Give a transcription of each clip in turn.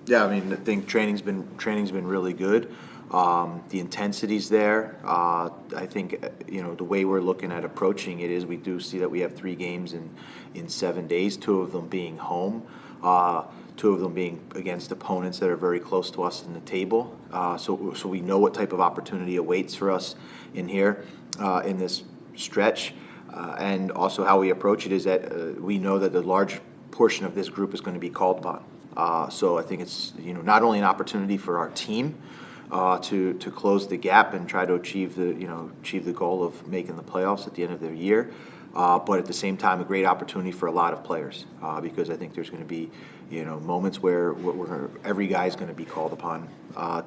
Yeah, I mean, I think training's been really good. The intensity's there. I think the way we're looking at approaching it is we do see that we have 3 games in 7 days. 2 of them being home, 2 of them being against opponents that are very close to us in the table. So we know what type of opportunity awaits for us in here in this stretch, and also how we approach it is that we know that the large portion of this group is going to be called upon. So I think it's not only an opportunity for our team to close the gap and try to achieve the goal of making the playoffs at the end of their year, but at the same time a great opportunity for a lot of players because I think there's going to be moments where every guy is going to be called upon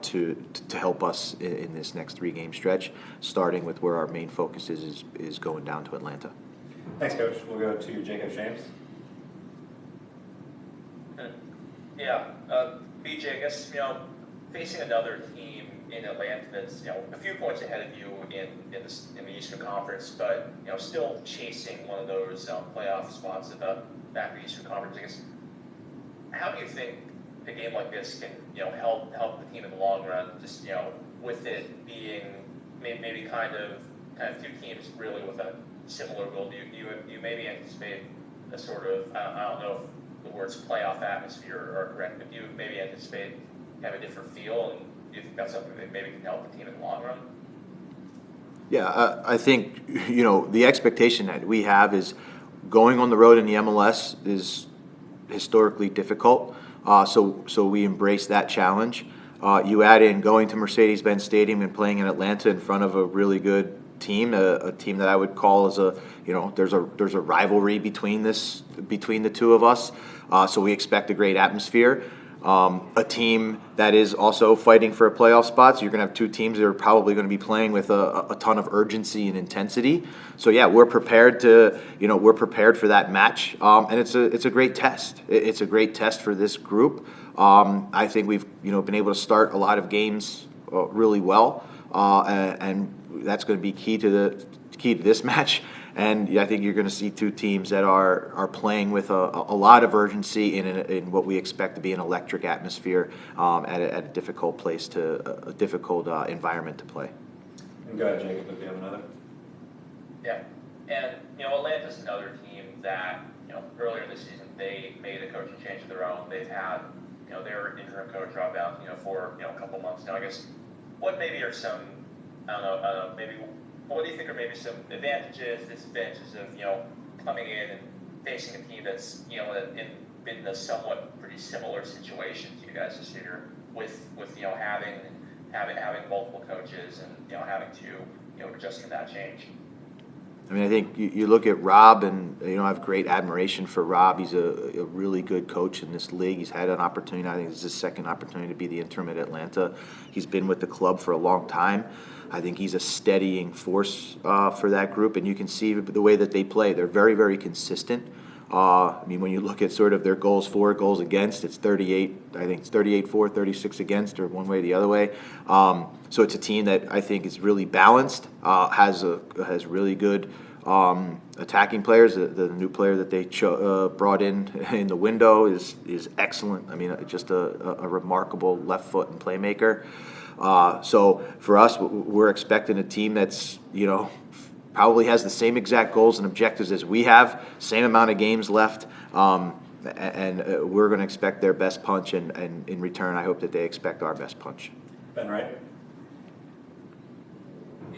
to help us in this next 3-game stretch, starting with where our main focus is going down to Atlanta. Thanks, Coach. We'll go to Jacob James. Yeah, BJ, I guess, facing another team in Atlanta that's, a few points ahead of you in the Eastern Conference, but, still chasing one of those playoff spots at the back of the Eastern Conference, I guess, how do you think a game like this can, help the team in the long run, just, with it being maybe kind of 2 teams really with a similar goal? Do you maybe anticipate a sort of, I don't know if the words playoff atmosphere are correct, but do you maybe anticipate have a different feel, and do you think that's something that maybe can help the team in the long run? Yeah, I think the expectation that we have is going on the road in the MLS is historically difficult, so we embrace that challenge. You add in going to Mercedes-Benz Stadium and playing in Atlanta in front of a really good team, a team that I would call as there's a rivalry between the 2 of us, so we expect a great atmosphere. A team that is also fighting for a playoff spot, so you're going to have 2 teams that are probably going to be playing with a ton of urgency and intensity. So yeah, we're prepared for that match, and it's a great test. It's a great test for this group. I think we've been able to start a lot of games really well, and that's going to be key to this match. And I think you're going to see 2 teams that are playing with a lot of urgency in what we expect to be an electric atmosphere at a difficult place a difficult environment to play. And go ahead, Jacob, if you have another. Yeah, and Atlanta's another team that earlier this season they made a coaching change of their own. They've had their interim coach drop out for a couple months now. I guess what maybe are some maybe. What do you think are maybe some advantages, disadvantages of coming in and facing a team that's in a somewhat pretty similar situation to you guys this year, with having multiple coaches and having to adjust to that change? I mean, I think you look at Rob, and I have great admiration for Rob. He's a really good coach in this league. He's had an opportunity. I think this is his second opportunity to be the interim at Atlanta. He's been with the club for a long time. I think he's a steadying force for that group, and you can see the way that they play. They're very, very consistent. I mean, when you look at sort of their goals for, goals against, it's 38. I think it's 38 for, 36 against, or one way or the other way. So it's a team that I think is really balanced. Has really good attacking players. The new player that they brought in the window is excellent. I mean, just a remarkable left foot and playmaker. So for us, we're expecting a team that's probably has the same exact goals and objectives as we have, same amount of games left, and we're going to expect their best punch, and in return, I hope that they expect our best punch. Ben Wright?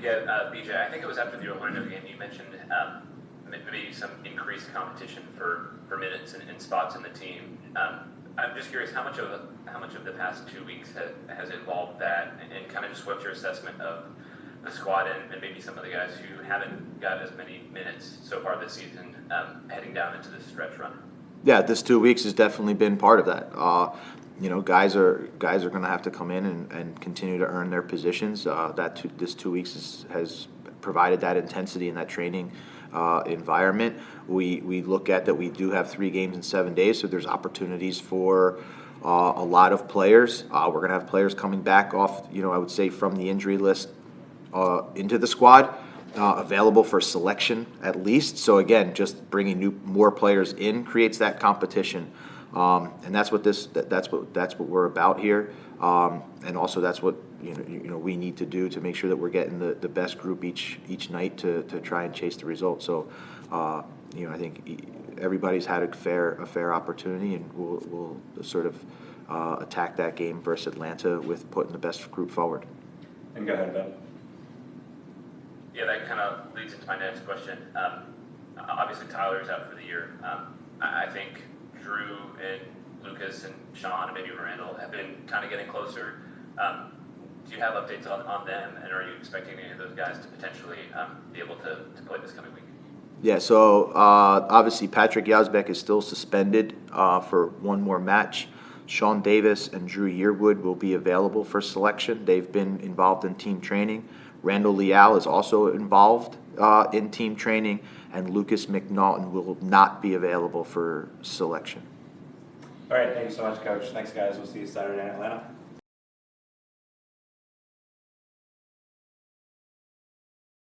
Yeah, BJ, I think it was after the Orlando game you mentioned maybe some increased competition for minutes and spots in the team. I'm just curious how much of the past 2 weeks has involved that, and kind of just what's your assessment of the squad and maybe some of the guys who haven't got as many minutes so far this season heading down into this stretch run? Yeah, this 2 weeks has definitely been part of that. Guys are going to have to come in and continue to earn their positions. This 2 weeks has provided that intensity and that training environment. We look at that we do have 3 games in 7 days, so there's opportunities for a lot of players. We're going to have players coming back off, I would say, from the injury list into the squad, available for selection at least. So again, just bringing more players in creates that competition. And that's what that's what we're about here. And also that's what we need to do to make sure that we're getting the best group each night to try and chase the result. So I think everybody's had a fair opportunity, and we'll sort of attack that game versus Atlanta with putting the best group forward. And go ahead, Ben. Yeah, that kind of leads into my next question. Obviously, Tyler's out for the year. I think Drew and Lucas and Sean and maybe Randall have been kind of getting closer. Do you have updates on them, and are you expecting any of those guys to potentially be able to play this coming week? Yeah, so obviously Patrick Yazbek is still suspended for one more match. Sean Davis and Drew Yearwood will be available for selection. They've been involved in team training. Randall Leal is also involved in team training, and Lucas McNaughton will not be available for selection. All right, thank you so much, Coach. Thanks, guys. We'll see you Saturday in Atlanta.